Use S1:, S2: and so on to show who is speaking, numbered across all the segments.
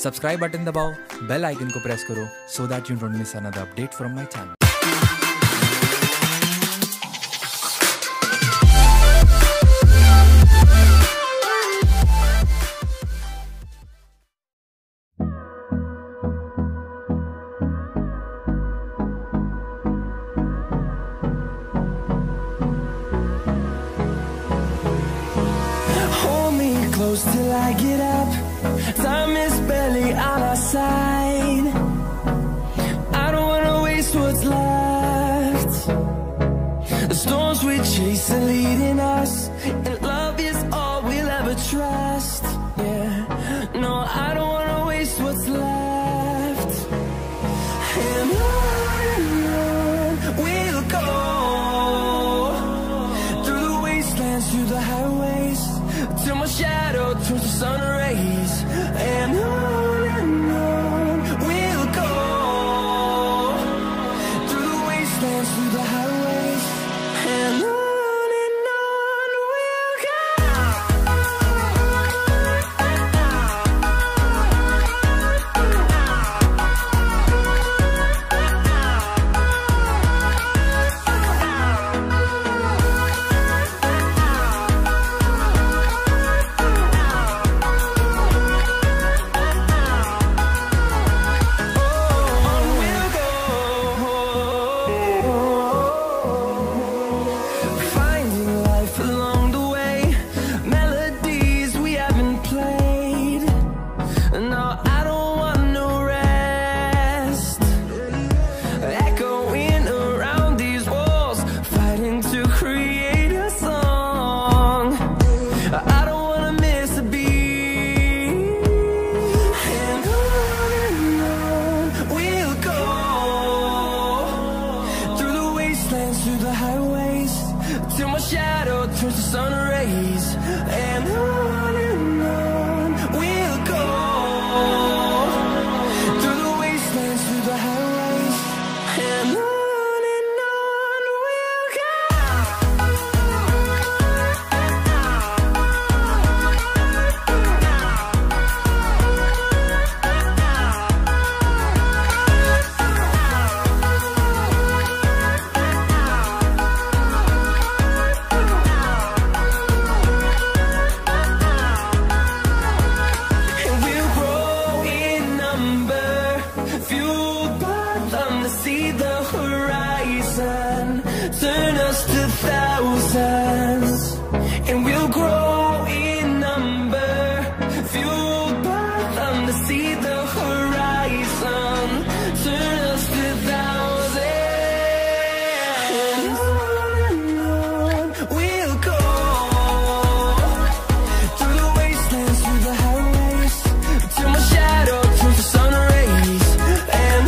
S1: Subscribe button दबाओ, bell icon को press करो so that you don't miss another update from my channel.
S2: Close till I get up. Time is barely on our side. I don't wanna waste what's left. The storms we chase are leading us, and love is all we'll ever trust. Yeah, no, I don't wanna waste what's left. And on we'll go, through the wastelands, through the highways, till my shadow turns to sun rays. And on we'll go, through the wastelands, through the highways. And on we'll go. Through the highways, till my shadow turns to sun rays. And on we'll go, through the wastelands, through the highways. And on we'll go. See the horizon, turn us to thousands, and we'll grow in number, fueled by them to see the horizon, turn us to thousands. And on we'll go, through the wastelands, through the highways, till my shadow turns to sun rays. And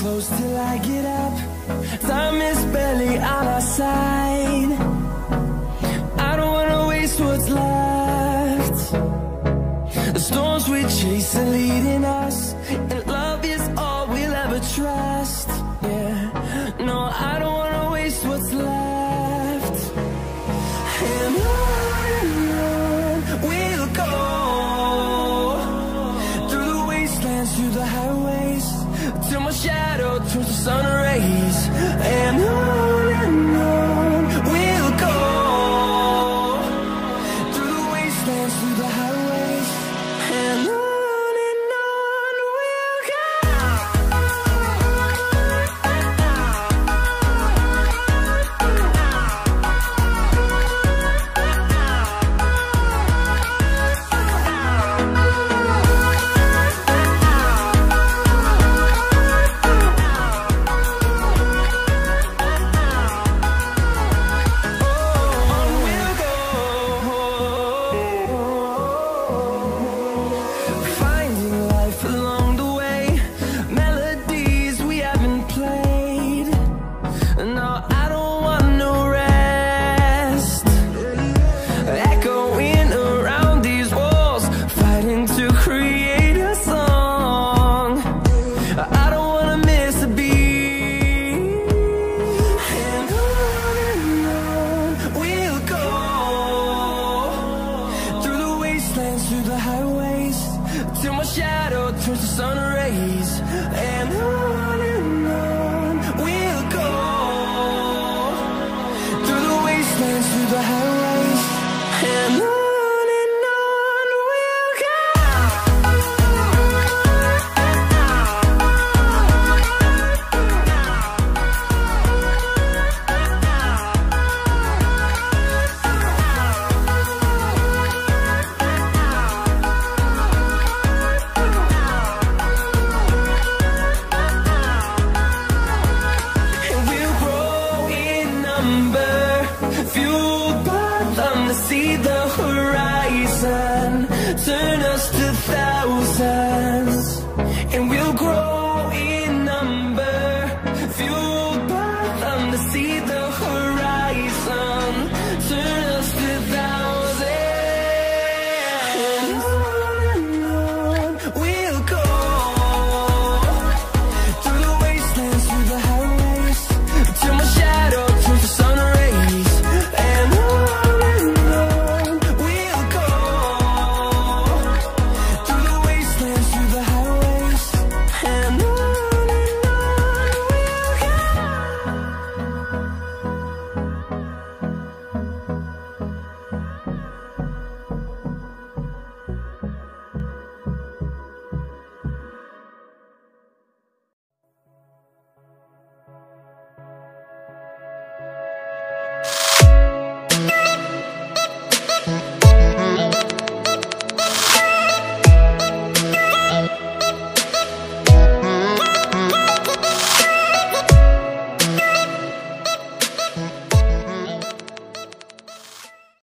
S2: close till I get up. Time is barely on our side. I don't wanna waste what's left. The storms we chase are leading us, and love is all we'll ever trust. Yeah, no, I don't wanna waste what's left. And on we'll go, through the wastelands, through the highways, till my shadow turns to sun rays. And on we'll go, through the wastelands, through the highways, and on we'll go. wanna see the horizon, turn us to thousands.